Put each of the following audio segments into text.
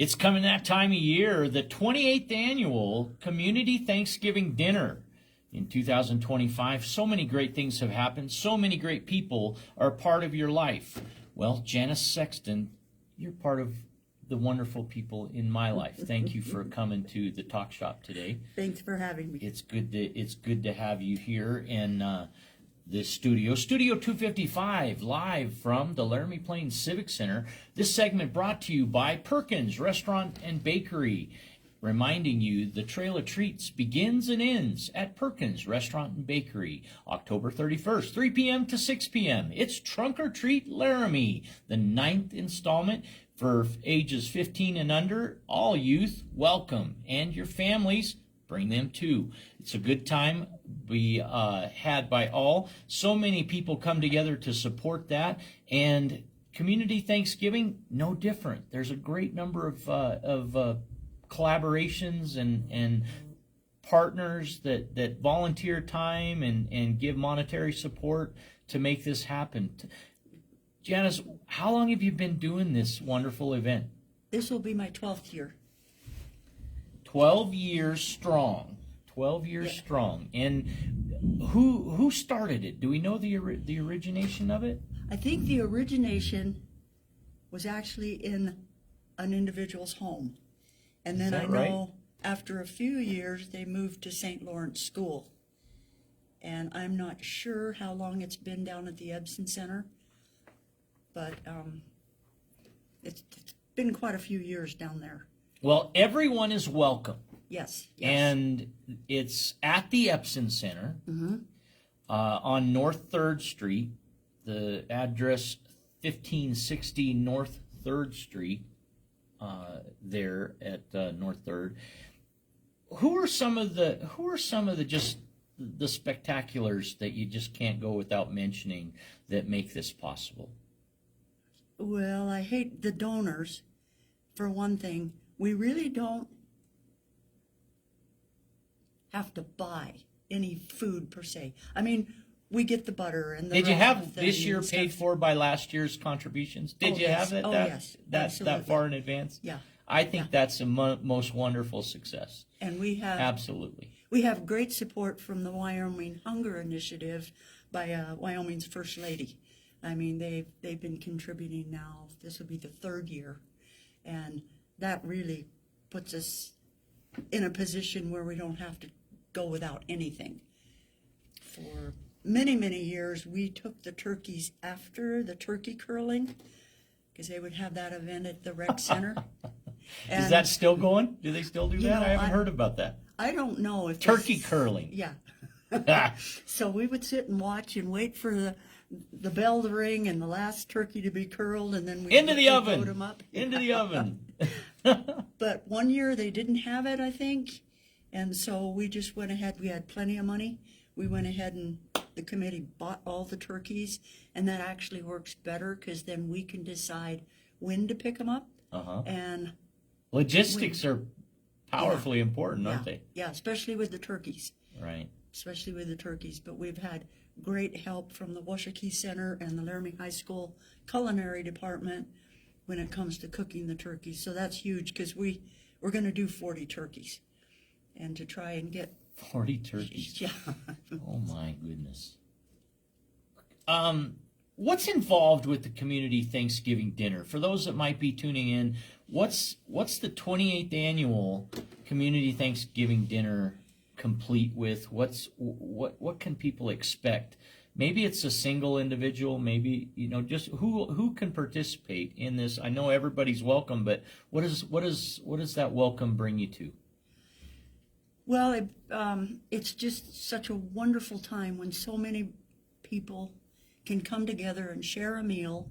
It's coming that time of year, the 28th annual Community Thanksgiving Dinner in 2025. So many great things have happened. So many great people are part of your life. Well, Janice Sexton, you're part of the wonderful people in my life. Thank you for coming to the talk shop today. Thanks for having me. It's good to have you here in this Studio 255, live from the Laramie Plains Civic Center. This segment brought to you by Perkins Restaurant and Bakery, reminding you the Trail of Treats begins and ends at Perkins Restaurant and Bakery, October 31st, 3 p.m. to 6 p.m. It's Trunk or Treat Laramie, the 9th installment for ages 15 and under. All youth welcome, and your families, bring them too. It's a good time be had by all. So many people come together to support that, and Community Thanksgiving, no different. There's a great number of collaborations and partners that volunteer time and give monetary support to make this happen. Janice, how long have you been doing this wonderful event? This will be my 12th year. 12 years strong. 12 years strong. And who started it? Do we know the origination of it? I think the origination was actually in an individual's home. And then I know after a few years they moved to St. Lawrence School. And I'm not sure how long it's been down at the Ebsen Center, but it's been quite a few years down there. Well, everyone is welcome. Yes. And it's at the Ebsen Center on North 3rd Street, the address 1560 North 3rd Street, there at North 3rd. Who are some of the just the spectaculars that you just can't go without mentioning that make this possible? Well, I hate the donors, for one thing. We really don't have to buy any food per se. I mean, we get the butter and the Did you have thing this year and paid stuff. for by last year's contributions? Did you have it yes, that absolutely. far in advance? Yeah. I think that's a most wonderful success. And we have Absolutely. We have great support from the Wyoming Hunger Initiative by Wyoming's First Lady. I mean, they've been contributing now. This will be the 3rd year, and that really puts us in a position where we don't have to go without anything. For many, many years, we took the turkeys after the turkey curling, because they would have that event at the rec center. Is that still going? Do they still do that? I haven't heard about that. I don't know if Turkey curling. Yeah. So we would sit and watch and wait for the bell to ring and the last turkey to be curled, and then we Into the oven. load them up. Into the oven. But one year they didn't have it, I think, and so we just went ahead. We had plenty of money. We went ahead and the committee bought all the turkeys, and that actually works better because then we can decide when to pick them up. And logistics are powerfully important, aren't they? Yeah, especially with the turkeys. Right. Especially with the turkeys. But we've had great help from the Washakie Center and the Laramie High School culinary department when it comes to cooking the turkeys. So that's huge because we're going to do 40 turkeys, and to try and get 40 turkeys. Yeah. Oh my goodness. What's involved with the Community Thanksgiving Dinner? For those that might be tuning in, what's the 28th annual Community Thanksgiving Dinner complete with? What can people expect? Maybe it's a single individual, maybe just who can participate in this. I know everybody's welcome, but what does that welcome bring you to? Well, it's just such a wonderful time when so many people can come together and share a meal.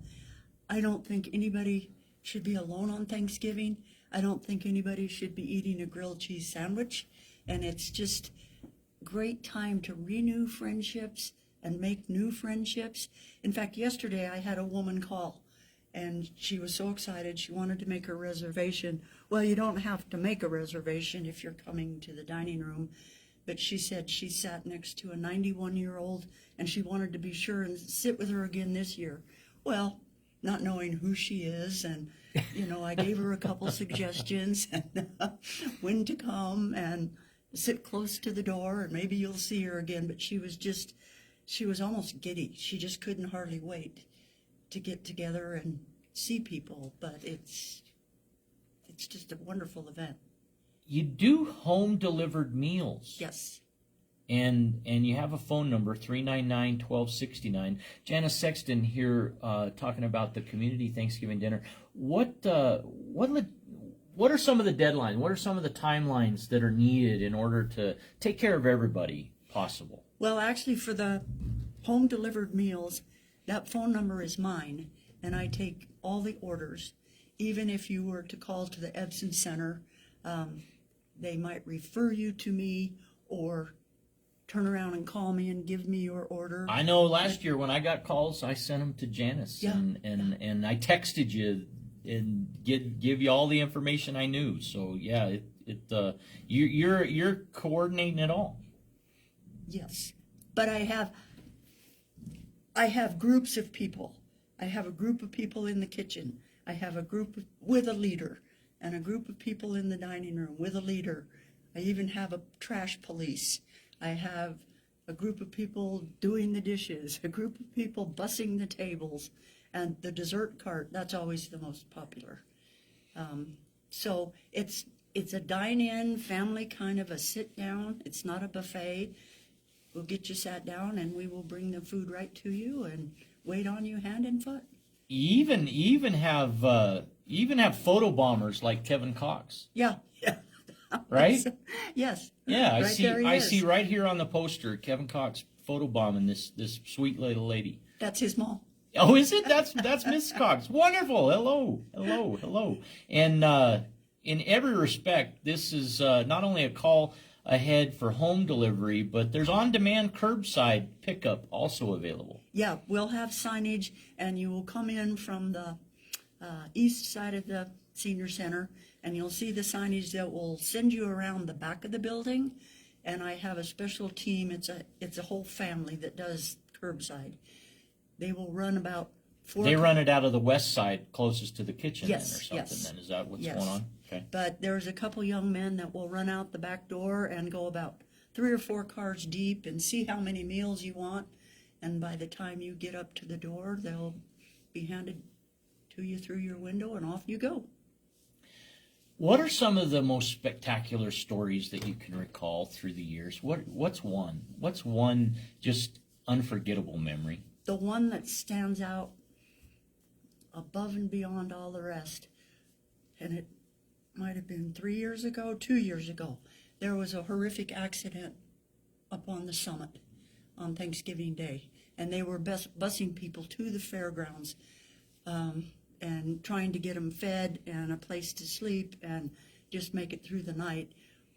I don't think anybody should be alone on Thanksgiving. I don't think anybody should be eating a grilled cheese sandwich. And it's just great time to renew friendships and make new friendships. In fact, yesterday I had a woman call, and she was so excited. She wanted to make her reservation. Well, you don't have to make a reservation if you're coming to the dining room. But she said she sat next to a 91-year-old, and she wanted to be sure and sit with her again this year. Well, not knowing who she is. And, I gave her a couple suggestions and when to come and sit close to the door and maybe you'll see her again. But she was almost giddy. She just couldn't hardly wait to get together and see people. But it's just a wonderful event. You do home delivered meals. Yes. And you have a phone number, 399-1269. Janice Sexton here talking about the community Thanksgiving dinner. What are some of the deadlines? What are some of the timelines that are needed in order to take care of everybody possible? Well, actually, for the home delivered meals, that phone number is mine, and I take all the orders. Even if you were to call to the Edson Center, they might refer you to me or turn around and call me and give me your order. I know last year when I got calls, I sent them to Janice, and I texted you and give you all the information I knew. So yeah, you're coordinating it all. Yes, but I have groups of people. I have a group of people in the kitchen. I have a group with a leader, and a group of people in the dining room with a leader. I even have a trash police. I have a group of people doing the dishes, a group of people bussing the tables, and the dessert cart, that's always the most popular. So it's a dine-in family kind of a sit-down. It's not a buffet. We'll get you sat down, and we will bring the food right to you and wait on you hand and foot. Even have photo bombers like Kevin Cox. Yeah. Right? Yes. Yeah, I Right see right here on the poster Kevin Cox photobombing this sweet little lady. That's his mom. Oh, is it? That's Miss Cox. Wonderful. Hello. And in every respect, this is not only a call ahead for home delivery, but there's on-demand curbside pickup also available. Yeah, we'll have signage, and you will come in from the east side of the senior center, and you'll see the signage that will send you around the back of the building. And I have a special team. It's a whole family that does curbside. They will run about 4. They run it out of the west side, closest to the kitchen, Yes, then, or something. yes. Then is that what's Yes. going on? Okay. But there's a couple young men that will run out the back door and go about 3 or 4 cars deep and see how many meals you want. And by the time you get up to the door, they'll be handed to you through your window, and off you go. What are some of the most spectacular stories that you can recall through the years? What's one? What's one just unforgettable memory? The one that stands out above and beyond all the rest, and it might have been 3 years ago, 2 years ago, there was a horrific accident up on the summit on Thanksgiving Day, and they were busing people to the fairgrounds and trying to get them fed and a place to sleep and just make it through the night.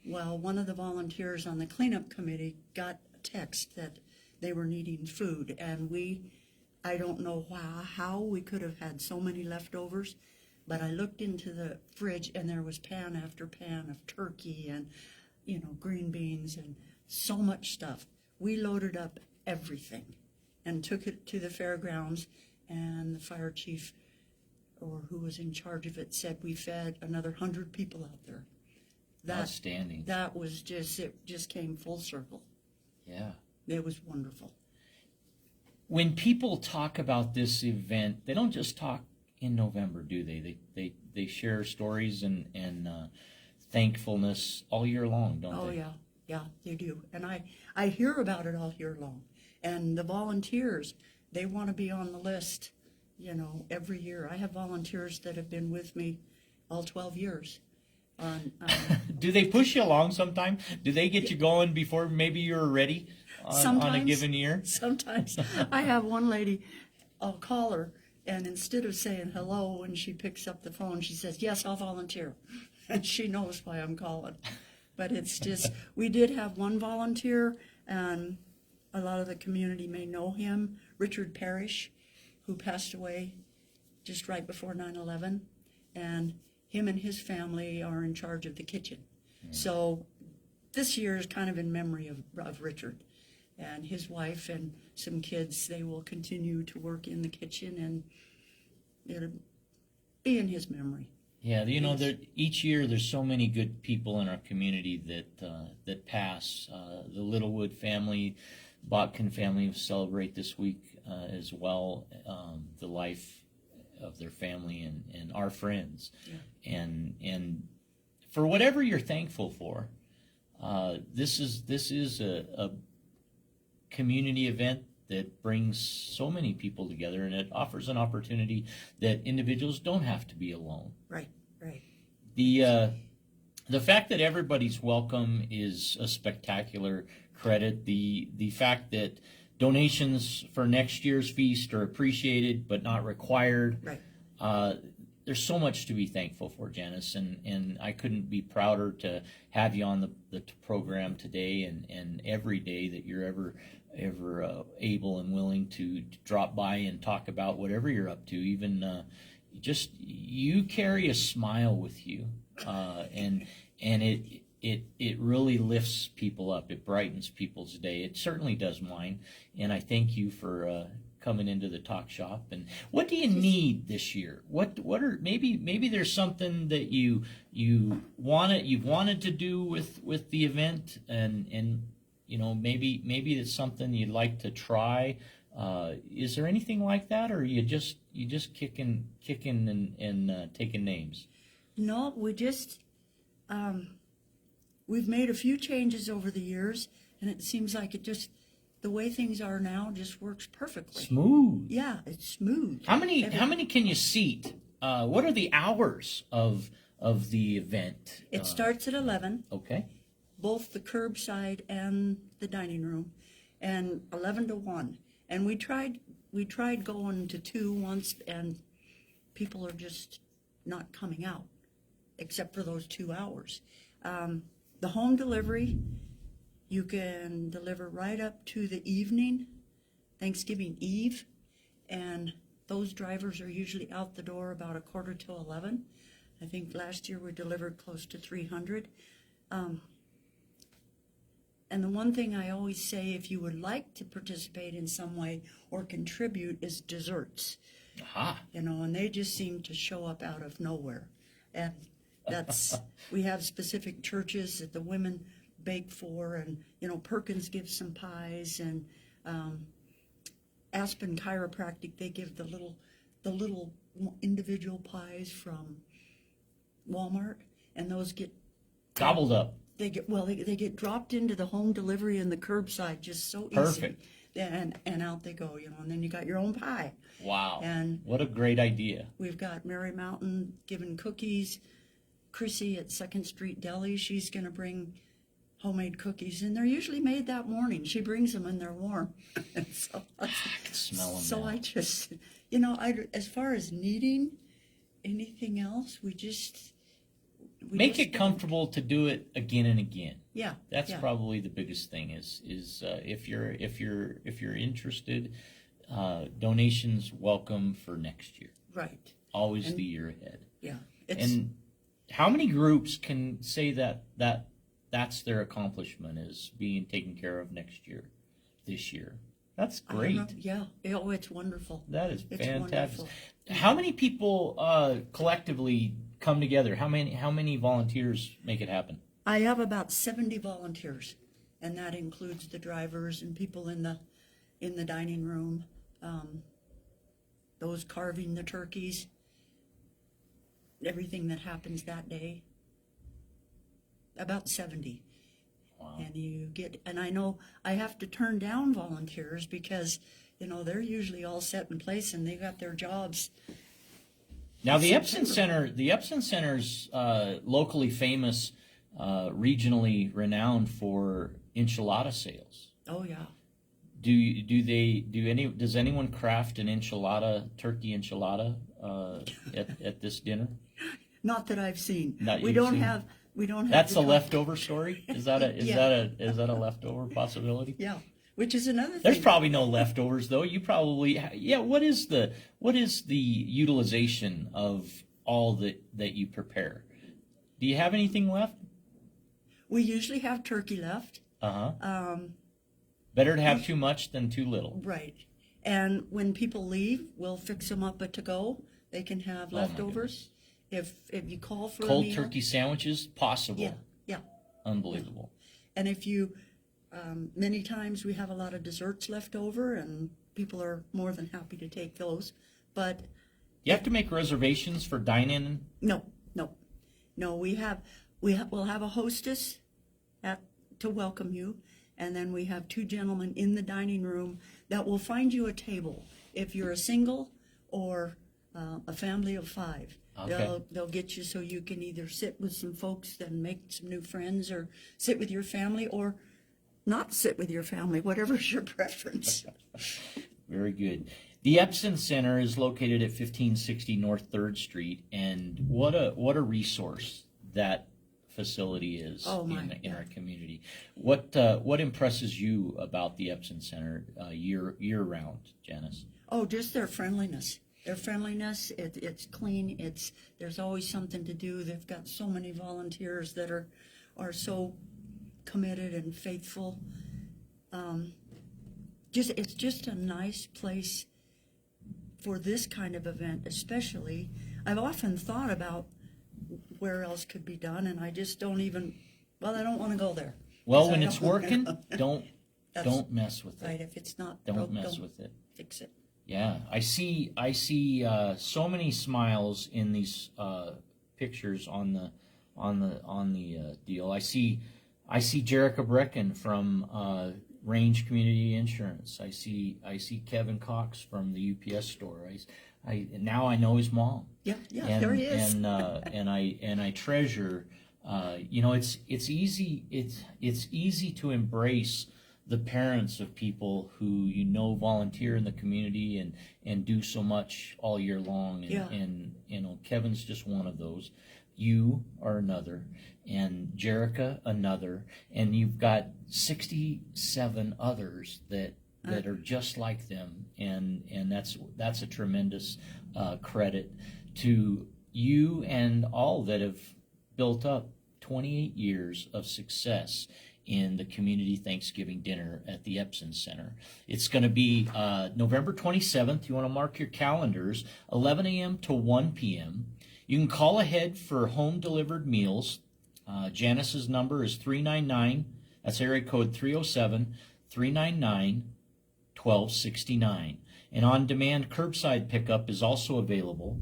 Well, one of the volunteers on the cleanup committee got a text that they were needing food, and I don't know how we could have had so many leftovers, but I looked into the fridge and there was pan after pan of turkey and, green beans and so much stuff. We loaded up everything and took it to the fairgrounds, and the fire chief, or who was in charge of it, said we fed another 100 people out there. Outstanding. That was it just came full circle. Yeah. It was wonderful. When people talk about this event, they don't just talk in November, do they? They share stories and thankfulness all year long, don't they? Oh, yeah, they do. And I hear about it all year long. And the volunteers, they want to be on the list, every year. I have volunteers that have been with me all 12 years. Do they push you along sometime? Do they get you going before maybe you're ready on a given year? Sometimes. I have one lady, I'll call her, and instead of saying hello when she picks up the phone, she says, yes, I'll volunteer. And she knows why I'm calling. But it's just, we did have one volunteer, and a lot of the community may know him, Richard Parrish, who passed away just right before 9/11. And him and his family are in charge of the kitchen. So this year is kind of in memory of Richard. And his wife and some kids, they will continue to work in the kitchen, and it'll be in his memory. Yeah, you know, Yes. each year there's so many good people in our community that pass. The Littlewood family, Botkin family will celebrate this week as well. The life of their family and our friends, Yeah. and for whatever you're thankful for, this is a community event that brings so many people together, and it offers an opportunity that individuals don't have to be alone. Right, right. The fact that everybody's welcome is a spectacular credit. The fact that donations for next year's feast are appreciated but not required. Right. There's so much to be thankful for, Janice, and I couldn't be prouder to have you on the program today and every day that you're ever able and willing to drop by and talk about whatever you're up to. Even just you carry a smile with you, and it really lifts people up. It brightens people's day. It certainly does mine, and I thank you for coming into the talk shop. And what do you need this year? What are maybe there's something that you've wanted to do with the event, and you know, maybe it's something you'd like to try. Is there anything like that, or you just kicking and taking names? No, we've made a few changes over the years, and it seems like the way things are now just works perfectly. Smooth. Yeah, it's smooth. How many can you seat? What are the hours of the event? It starts at 11, Okay. both the curbside and the dining room, and 11 to 1. And we tried going to 2 once, and people are just not coming out, except for those 2 hours. The home delivery, you can deliver right up to the evening, Thanksgiving Eve, and those drivers are usually out the door about 11:15. I think last year we delivered close to 300. And the one thing I always say, if you would like to participate in some way or contribute, is desserts. Aha. You know, and they just seem to show up out of nowhere. And we have specific churches that the women bake for, and, you know, Perkins gives some pies, and Aspen Chiropractic, they give the little individual pies from Walmart, and those get Gobbled up. They get dropped into the home delivery and the curbside just so easy. Perfect. And out they go, you know, and then you got your own pie. Wow. And what a great idea. We've got Mary Mountain giving cookies. Chrissy at Second Street Deli, she's going to bring homemade cookies, and they're usually made that morning. She brings them and they're warm. So, I can smell them. so now. I just, you know, as far as needing anything else, we Make just it comfortable to do it again and again. Yeah, That's yeah. probably the biggest thing. Is if you're interested, donations welcome for next year. Right. Always the year ahead. Yeah. And how many groups can say that's their accomplishment, is being taken care of this year? That's I don't great. know. Yeah. Oh, it's wonderful. That is It's fantastic. wonderful. How many people collectively come together? How many volunteers make it happen? I have about 70 volunteers, and that includes the drivers and people in the dining room, those carving the turkeys, everything that happens that day. About 70. Wow. And I know I have to turn down volunteers because, you know, they're usually all set in place and they got their jobs. Now the Epson Center's locally famous, regionally renowned for enchilada sales. Oh yeah. Does anyone craft an turkey enchilada at this dinner? Not that I've seen. Not We you've don't seen? have. That's the a co- leftover story. Is that a Yeah. is that a leftover possibility? Yeah, which is another thing. There's probably no leftovers though. You probably What is the utilization of all that you prepare? Do you have anything left? We usually have turkey left. Better to have too much than too little. Right. And when people leave, we'll fix them up a to-go. They can have Oh, my leftovers. If you call for a Cold meal. turkey sandwiches, possible. Yeah, yeah. Unbelievable. And if you, many times we have a lot of desserts left over, and people are more than happy to take those. But You have to make reservations for dine-in. no, we'll have a hostess to welcome you, and then we have two gentlemen in the dining room that will find you a table. If you're a single or a family of 5, Okay. they'll get you so you can either sit with some folks and make some new friends, or sit with your family, or not sit with your family, whatever's your preference. Very good. The Epson Center is located at 1560 North 3rd Street, and what a resource that facility is Oh, my, in yeah. our community. What impresses you about the Epson Center year round, Janice? Oh, just their friendliness. It's clean. There's always something to do. They've got so many volunteers that are so committed and faithful. It's just a nice place for this kind of event, especially. I've often thought about where else could be done, and I just don't want to go there. Well, 'Cause when I it's don't- working, don't mess with it. Right, if it's not Don't broke, mess don't with it. fix it. Yeah, I see so many smiles in these pictures on the deal. I see Jerica Brecken from Range Community Insurance. I see Kevin Cox from the UPS store. Now I know his mom. Yeah, And, there he is. and I treasure. It's easy to embrace the parents of people who volunteer in the community and do so much all year long. Yeah. And Kevin's just one of those. You are another, and Jerica another, and you've got 67 others that are just like them, and that's a tremendous credit to you and all that have built up 28 years of success in the community Thanksgiving dinner at the Epson Center. It's going to be November 27th. You want to mark your calendars, 11 a.m. to 1 p.m. You can call ahead for home delivered meals. Janice's number is 399. That's area code 307-399-1269. And on-demand curbside pickup is also available.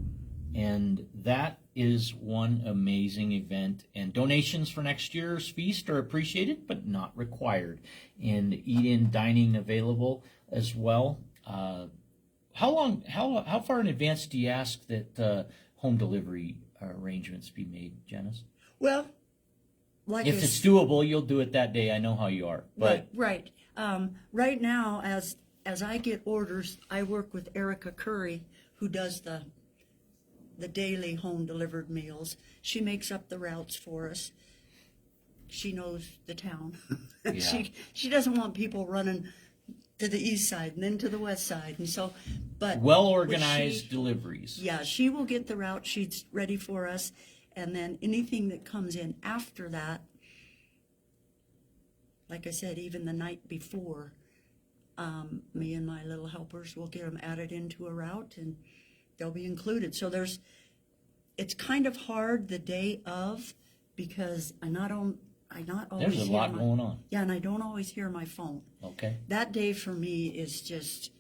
And that is one amazing event. And donations for next year's feast are appreciated, but not required. And eat-in dining available as well. How far in advance do you ask that home delivery arrangements be made, Janice? Well, like If it's doable, you'll do it that day. I know how you are. But right. Right now, as I get orders, I work with Erica Curry, who does the daily home delivered meals. She makes up the routes for us. She knows the town. Yeah. She doesn't want people running to the east side and then to the west side, and so. But well-organized deliveries. Yeah, she will get the route sheets ready for us, and then anything that comes in after that, like I said, even the night before, me and my little helpers will get them added into a route, and they'll be included. So it's kind of hard the day of, because I not always There's a lot going on. Yeah, and I don't always hear my phone. Okay. That day for me is just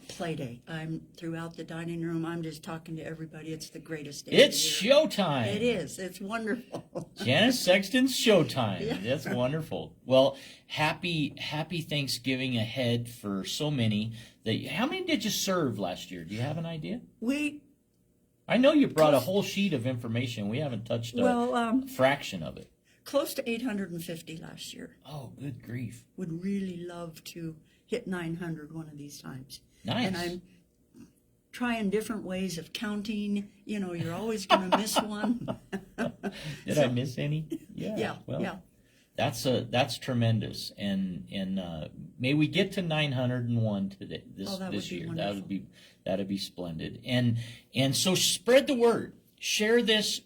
play day. I'm throughout the dining room. I'm just talking to everybody. It's the greatest day. It's of the year. showtime. It is. It's wonderful. Janice Sexton's showtime. Yeah. That's wonderful. Well, happy Thanksgiving ahead for so many. How many did you serve last year? Do you have an idea? I know you brought a whole sheet of information. We haven't touched a fraction of it. Close to 850 last year. Oh, good grief. Would really love to hit 900 one of these times. Nice. And I'm trying different ways of counting. You're always going to miss one. Did I miss any? Yeah. Well, yeah. That's tremendous, and may we get to 901 today this year. Wonderful. That'd be splendid. And so spread the word. Share this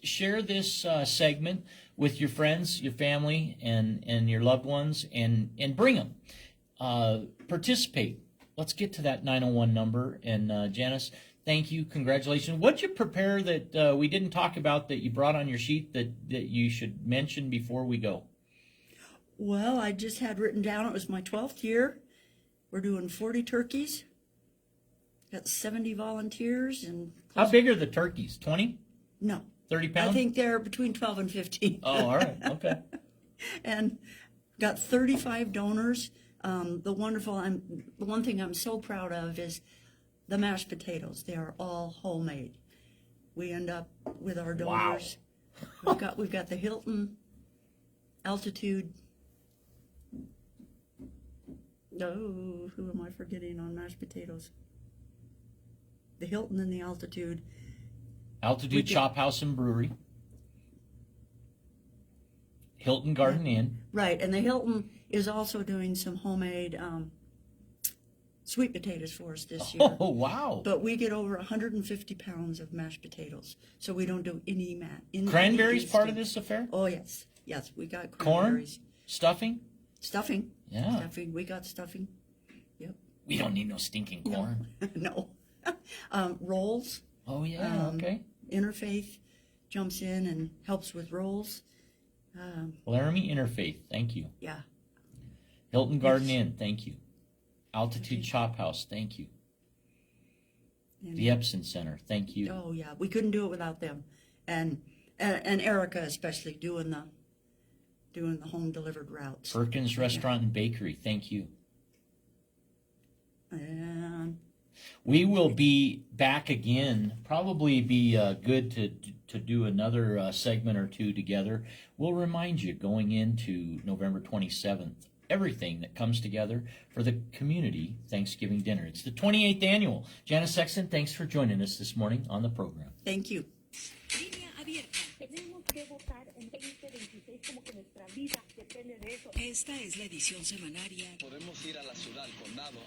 segment with your friends, your family, and your loved ones, and bring them. Participate. Let's get to that 901 number. And Janice, Thank you. Congratulations. What'd you prepare that we didn't talk about that you brought on your sheet that you should mention before we go? Well, I just had written down it was my 12th year. We're doing 40 turkeys. Got 70 volunteers and How big are the turkeys? 20? no, 30 pounds? I think they're between 12 and 15. Oh, all right. Okay. And got 35 donors. The one thing I'm so proud of is the mashed potatoes. They are all homemade. We end up with our donors. Wow. We've got the Hilton, Altitude. Oh, who am I forgetting on mashed potatoes? The Hilton and the Altitude. Altitude Chop House and Brewery. Hilton Garden Inn. Right, and the Hilton is also doing some homemade sweet potatoes for us this year. Oh, wow. But we get over 150 pounds of mashed potatoes, so we don't do any Cranberries part of this affair? Oh, yes. Yes, we got Corn? cranberries. Stuffing? Stuffing. Yeah. Stuffing. We got stuffing. Yep. We don't need no stinking corn. No. Rolls. Oh, yeah. Okay. Interfaith jumps in and helps with rolls. Laramie Interfaith. Thank you. Yeah. Hilton Garden Inn. Thank you. Altitude Chop House. Thank you. And, The Epson Center. Thank you. oh, yeah. We couldn't do it without them. And Erica especially doing the home delivered routes. Perkins Restaurant and Bakery. Thank you. And We will be back again. Probably be good to do another segment or two together. We'll remind you going into November 27th, everything that comes together for the community Thanksgiving dinner. It's the 28th annual. Janice Sexton, thanks for joining us this morning on the program. thank you. Línea abierta. Tenemos que votar en 2026 como que nuestra vida depende de eso. Esta es la edición semanaria. Podemos ir a la ciudad, al condado,